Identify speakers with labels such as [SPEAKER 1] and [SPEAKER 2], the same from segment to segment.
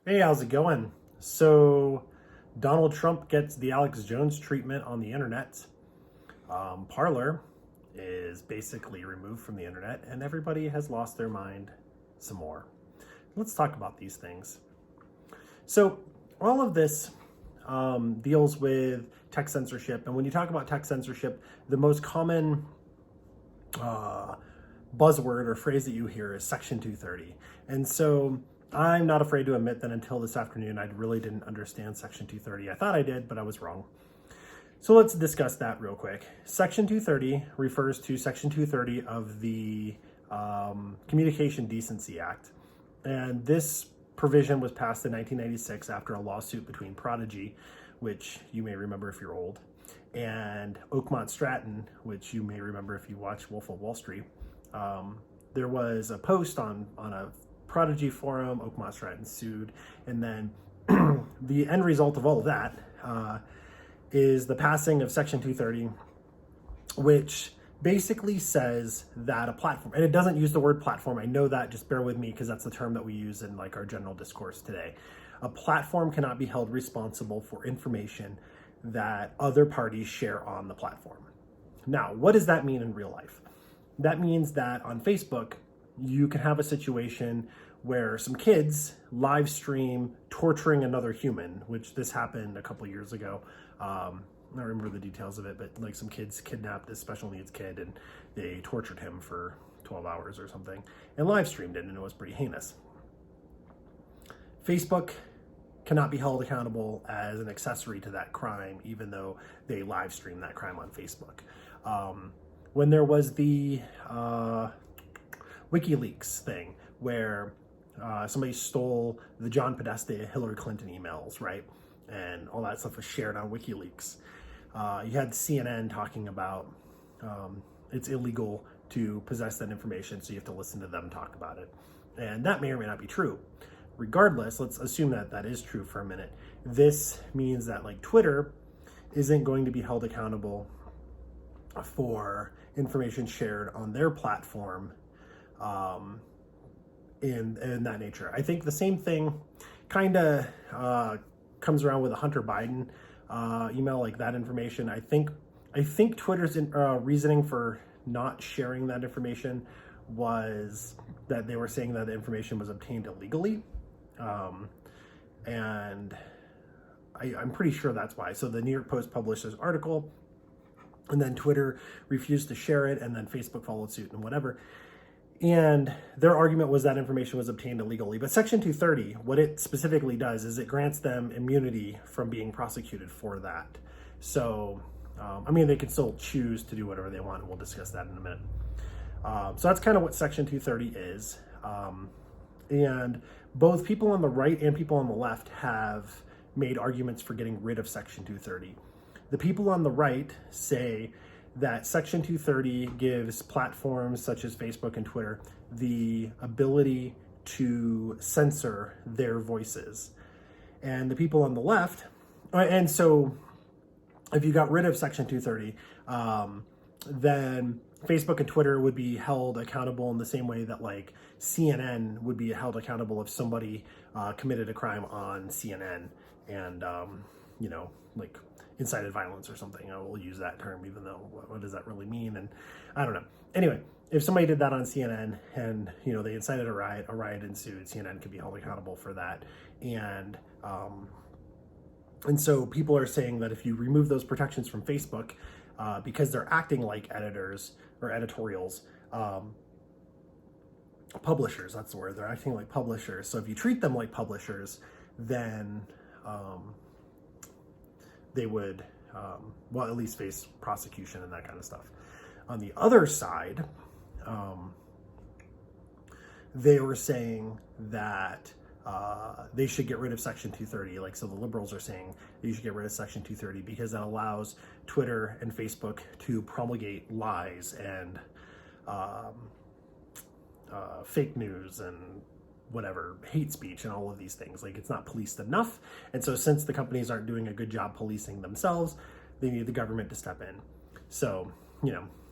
[SPEAKER 1] Hey, how's it going? So, Donald Trump gets the Alex Jones treatment on the internet. Parler is basically removed from the internet, and everybody has lost their mind some more. Let's talk about these things. So, all of this deals with tech censorship, and when you talk about tech censorship, the most common buzzword or phrase that you hear is Section 230. And so I'm not afraid to admit that until this afternoon, I really didn't understand Section 230. I thought I did, but I was wrong. So let's discuss that real quick. Section 230 refers to Section 230 of the Communication Decency Act. And this provision was passed in 1996 after a lawsuit between Prodigy, which you may remember if you're old, and Oakmont Stratton, which you may remember if you watch Wolf of Wall Street. There was a post on a Prodigy forum. Oakmont Stratton sued, and then the end result of all of that is the passing of Section 230, which basically says that a platform, and it doesn't use the word platform, I know that, just bear with me because that's the term that we use in like our general discourse today. A platform cannot be held responsible for information that other parties share on the platform. Now, what does that mean in real life? That means that on Facebook, you can have a situation where some kids live stream torturing another human, which this happened a couple years ago. I don't remember the details of it, but like some kids kidnapped this special needs kid and they tortured him for 12 hours or something and live streamed it, and it was pretty heinous. Facebook cannot be held accountable as an accessory to that crime, even though they live stream that crime on Facebook. When there was the WikiLeaks thing where somebody stole the John Podesta Hillary Clinton emails, right? And all that stuff was shared on WikiLeaks. You had CNN talking about it's illegal to possess that information, so you have to listen to them talk about it. And that may or may not be true. Regardless, let's assume that that is true for a minute. This means that like Twitter isn't going to be held accountable for information shared on their platform in that nature. I think the same thing kind of comes around with a Hunter Biden email, like that information. I think Twitter's reasoning for not sharing that information was that they were saying that the information was obtained illegally. And I'm pretty sure that's why. So the New York Post published this article, and then Twitter refused to share it, and then Facebook followed suit and whatever. And their argument was that information was obtained illegally. But Section 230, what it specifically does is it grants them immunity from being prosecuted for that. So, I mean, they can still choose to do whatever they want, and we'll discuss that in a minute. So that's kind of what Section 230 is. And both people on the right and people on the left have made arguments for getting rid of Section 230. The people on the right say that Section 230 gives platforms such as Facebook and Twitter the ability to censor their voices. And the people on the left, and so if you got rid of Section 230, then Facebook and Twitter would be held accountable in the same way that like CNN would be held accountable if somebody committed a crime on CNN and, like incited violence or something. I will use that term, even though what does that really mean? And I don't know. Anyway, if somebody did that on CNN and, they incited a riot ensued, CNN could be held accountable for that. And so people are saying that if you remove those protections from Facebook, because they're acting like editors or editorials, publishers, that's the word, they're acting like publishers. So if you treat them like publishers, then they would, at least face prosecution and that kind of stuff. On the other side, they were saying that they should get rid of Section 230. Like, so the liberals are saying that you should get rid of Section 230 because that allows Twitter and Facebook to promulgate lies and fake news and whatever, hate speech and all of these things. Like, it's not policed enough. And so since the companies aren't doing a good job policing themselves, they need the government to step in. So,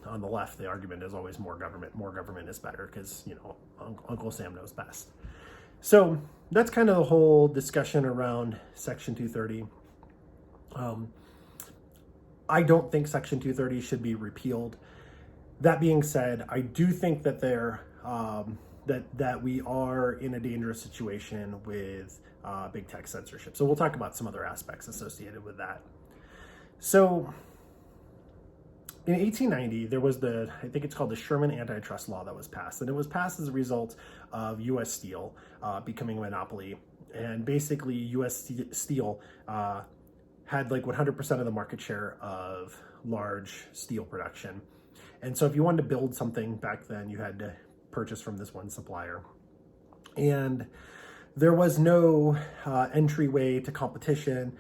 [SPEAKER 1] on the left, the argument is always more government is better because, Uncle Sam knows best. So that's kind of the whole discussion around Section 230. I don't think Section 230 should be repealed. That being said, I do think that that we are in a dangerous situation with big tech censorship. So we'll talk about some other aspects associated with that. So in 1890, there was I think it's called the Sherman Antitrust Law that was passed. And it was passed as a result of U.S. Steel becoming a monopoly. And basically, U.S. Steel had like 100% of the market share of large steel production. And so if you wanted to build something back then, you had to purchase from this one supplier. And there was no entryway to competition.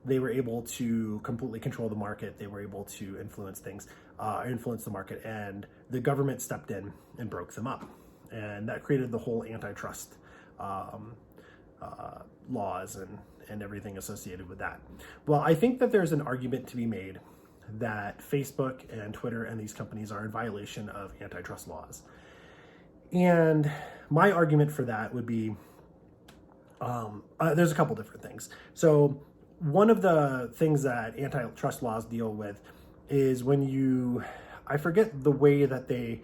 [SPEAKER 1] They were able to completely control the market. They were able to influence the market, and the government stepped in and broke them up. And that created the whole antitrust laws and everything associated with that. Well, I think that there's an argument to be made that Facebook and Twitter and these companies are in violation of antitrust laws. And my argument for that would be, there's a couple different things. So one of the things that antitrust laws deal with is I forget the way that they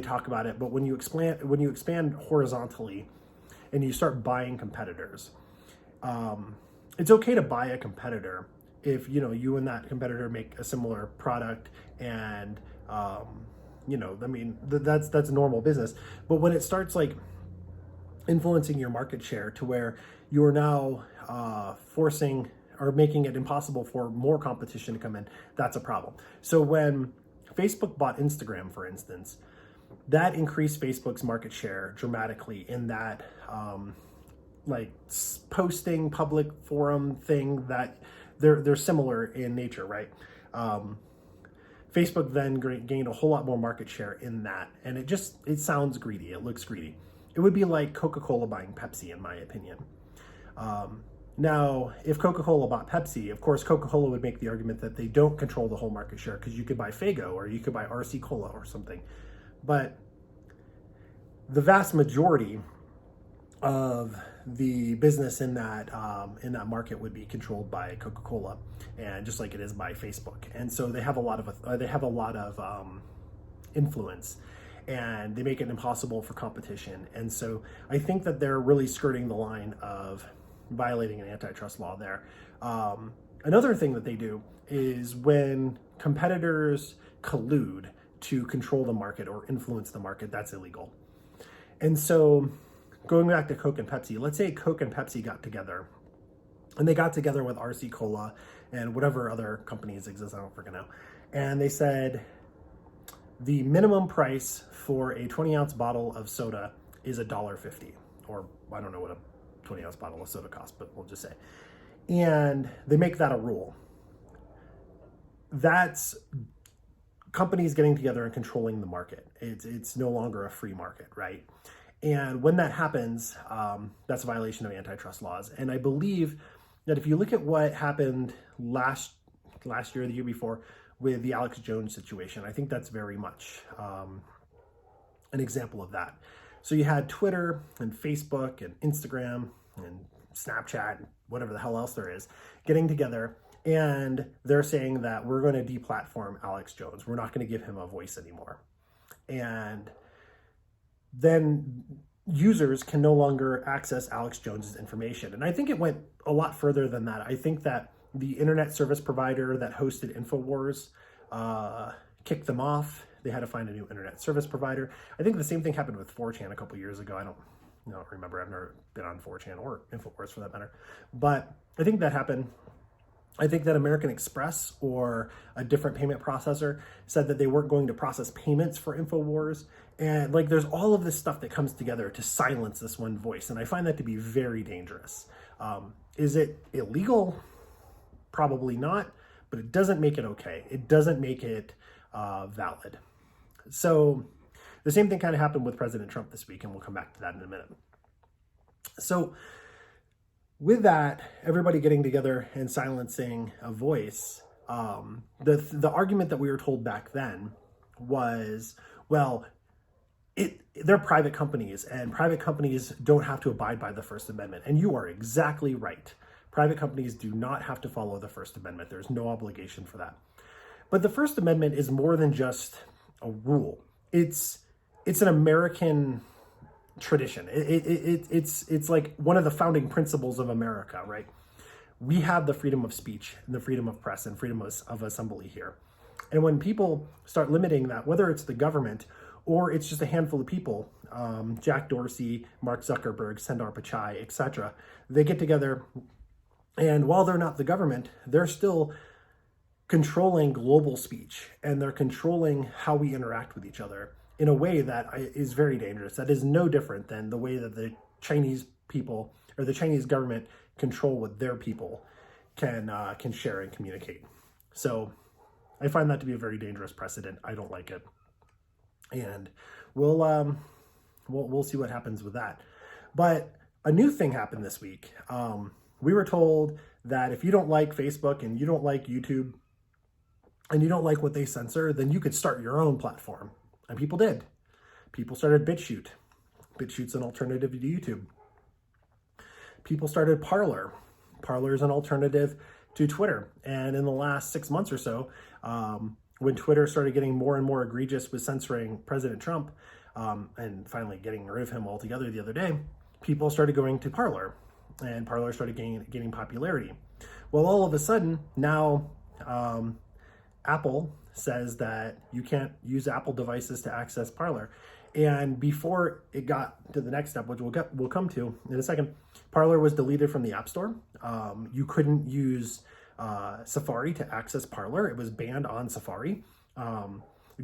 [SPEAKER 1] talk about it, but when you expand horizontally and you start buying competitors, it's okay to buy a competitor if you and that competitor make a similar product, and that's normal business. But when it starts like influencing your market share to where you're now forcing or making it impossible for more competition to come in, that's a problem. So when Facebook bought Instagram, for instance, that increased Facebook's market share dramatically in that like posting public forum thing that they're similar in nature, right? Facebook then gained a whole lot more market share in that, and it sounds greedy. It looks greedy. It would be like Coca-Cola buying Pepsi, in my opinion. Now, if Coca-Cola bought Pepsi, of course, Coca-Cola would make the argument that they don't control the whole market share because you could buy Faygo or you could buy RC Cola or something. But the vast majority of the business in that market would be controlled by Coca-Cola, and just like it is by Facebook. And so they have a lot of influence, and they make it impossible for competition. And so I think that they're really skirting the line of violating an antitrust law there. Another thing that they do is when competitors collude to control the market or influence the market, that's illegal. And so going back to Coke and Pepsi, let's say Coke and Pepsi got together, and they got together with RC Cola and whatever other companies exist, I don't freaking know. And they said the minimum price for a 20-ounce bottle of soda is $1.50, or I don't know what a 20-ounce bottle of soda costs, but we'll just say. And they make that a rule. That's companies getting together and controlling the market. It's no longer a free market, right? And when that happens, that's a violation of antitrust laws. And I believe that if you look at what happened last year, the year before, with the Alex Jones situation, I think that's very much an example of that. So you had Twitter and Facebook and Instagram and Snapchat and whatever the hell else there is getting together, and they're saying that we're going to deplatform Alex Jones. We're not going to give him a voice anymore. And then users can no longer access Alex Jones's information. And I think it went a lot further than that. I think that the internet service provider that hosted InfoWars kicked them off. They had to find a new internet service provider. I think the same thing happened with 4chan a couple years ago. I don't remember. I've never been on 4chan or InfoWars for that matter. But I think that happened. I think that American Express or a different payment processor said that they weren't going to process payments for InfoWars. And like, there's all of this stuff that comes together to silence this one voice. And I find that to be very dangerous. Is it illegal? Probably not, but it doesn't make it okay. It doesn't make it valid. So the same thing kind of happened with President Trump this week, and we'll come back to that in a minute. So with that, everybody getting together and silencing a voice, the argument that we were told back then was, well, they're private companies, and private companies don't have to abide by the First Amendment. And you are exactly right. Private companies do not have to follow the First Amendment. There's no obligation for that. But the First Amendment is more than just a rule. It's an American tradition. It's like one of the founding principles of America, right? We have the freedom of speech and the freedom of press and freedom of assembly here. And when people start limiting that, whether it's the government or it's just a handful of people, Jack Dorsey, Mark Zuckerberg, Sundar Pichai, etc., they get together, and while they're not the government, they're still controlling global speech, and they're controlling how we interact with each other in a way that is very dangerous. That is no different than the way that the Chinese people or the Chinese government control what their people can share and communicate. So I find that to be a very dangerous precedent. I don't like it, and we'll see what happens with that. But a new thing happened this week. We were told that if you don't like Facebook and you don't like YouTube and you don't like what they censor, then you could start your own platform. And people did. People started BitChute. BitChute's an alternative to YouTube. People started Parler. Parler is an alternative to Twitter. And in the last 6 months or so, when Twitter started getting more and more egregious with censoring President Trump, and finally getting rid of him altogether the other day, people started going to Parler, and Parler started gaining popularity. Well, all of a sudden, now Apple says that you can't use Apple devices to access Parler. And before it got to the next step, which we'll come to in a second, Parler was deleted from the App Store. You couldn't use Safari to access Parler. It was banned on Safari.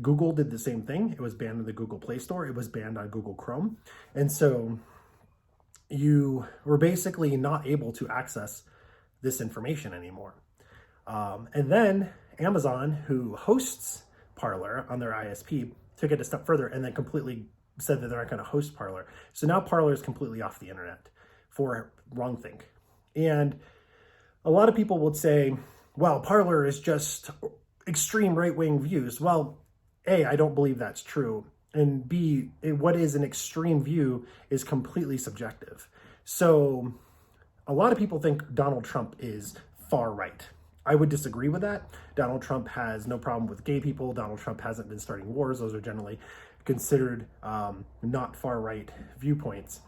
[SPEAKER 1] Google did the same thing. It was banned in the Google Play Store. It was banned on Google Chrome. And so you were basically not able to access this information anymore. And then Amazon, who hosts Parler on their ISP, took it a step further and then completely said that they're not going to host Parler. So now Parler is completely off the internet for wrongthink. And a lot of people would say, well, Parler is just extreme right-wing views. Well, A, I don't believe that's true. And B, what is an extreme view is completely subjective. So a lot of people think Donald Trump is far right. I would disagree with that. Donald Trump has no problem with gay people. Donald Trump hasn't been starting wars. Those are generally considered not far right viewpoints.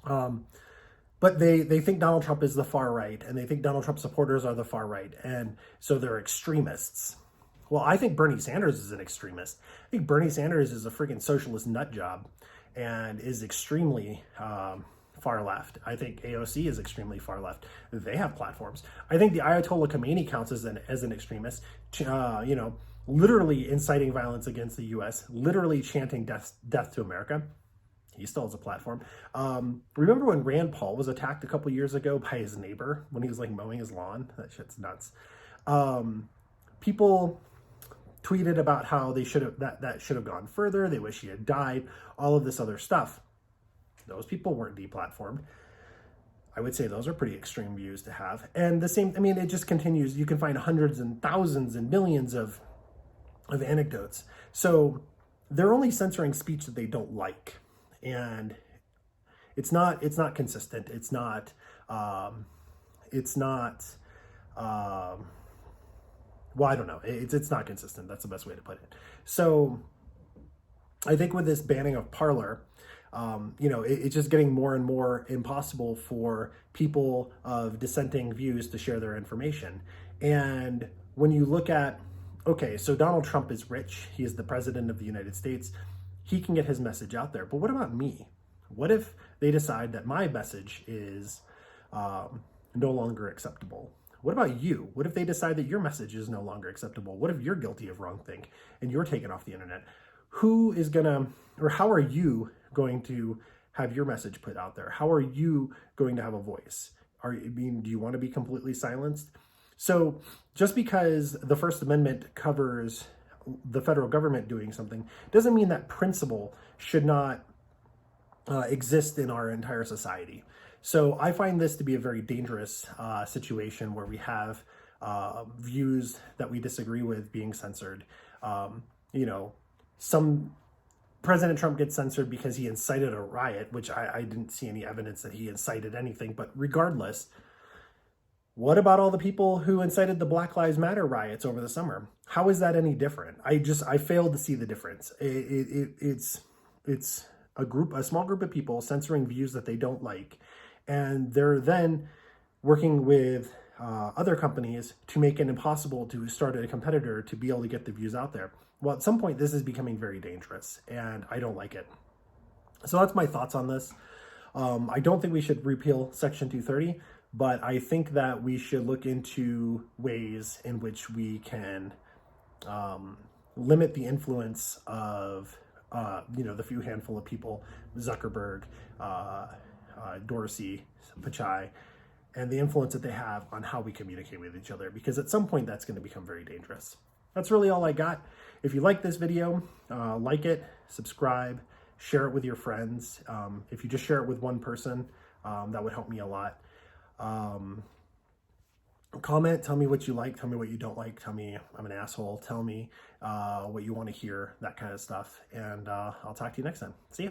[SPEAKER 1] But they think Donald Trump is the far right, and they think Donald Trump supporters are the far right. And so they're extremists. Well, I think Bernie Sanders is an extremist. I think Bernie Sanders is a freaking socialist nut job and is extremely far left. I think AOC is extremely far left. They have platforms. I think the Ayatollah Khomeini counts as an extremist, literally inciting violence against the U.S., literally chanting death to America. He still has a platform. Remember when Rand Paul was attacked a couple years ago by his neighbor when he was like mowing his lawn? That shit's nuts. People tweeted about how they should have that should have gone further. They wish he had died. All of this other stuff. Those people weren't deplatformed. I would say those are pretty extreme views to have. And the same, it just continues. You can find hundreds and thousands and millions of anecdotes. So they're only censoring speech that they don't like. And it's not consistent. It's not well, I don't know. It's not consistent. That's the best way to put it. So I think with this banning of Parler, it's just getting more and more impossible for people of dissenting views to share their information. And when you look at, okay, so Donald Trump is rich. He is the president of the United States. He can get his message out there. But what about me? What if they decide that my message is no longer acceptable? What about you? What if they decide that your message is no longer acceptable? What if you're guilty of wrongthink and you're taken off the internet? Who is gonna, or how are you going to have your message put out there? How are you going to have a voice? Do you want to be completely silenced? So just because the First Amendment covers the federal government doing something doesn't mean that principle should not exist in our entire society. So I find this to be a very dangerous situation where we have views that we disagree with being censored. Some President Trump gets censored because he incited a riot, which I didn't see any evidence that he incited anything. But regardless, what about all the people who incited the Black Lives Matter riots over the summer? How is that any different? I failed to see the difference. It's a small group of people censoring views that they don't like, and they're then working with other companies to make it impossible to start a competitor to be able to get the views out there. Well, at some point, this is becoming very dangerous, and I don't like it. So that's my thoughts on this. I don't think we should repeal Section 230, but I think that we should look into ways in which we can limit the influence of, the few handful of people, Zuckerberg, Dorsey, Pichai, and the influence that they have on how we communicate with each other, because at some point that's going to become very dangerous. That's really all I got. If you like this video, like it, subscribe, share it with your friends. If you just share it with one person, that would help me a lot. Comment, tell me what you like, tell me what you don't like, tell me I'm an asshole, tell me what you want to hear, that kind of stuff. And I'll talk to you next time. See ya.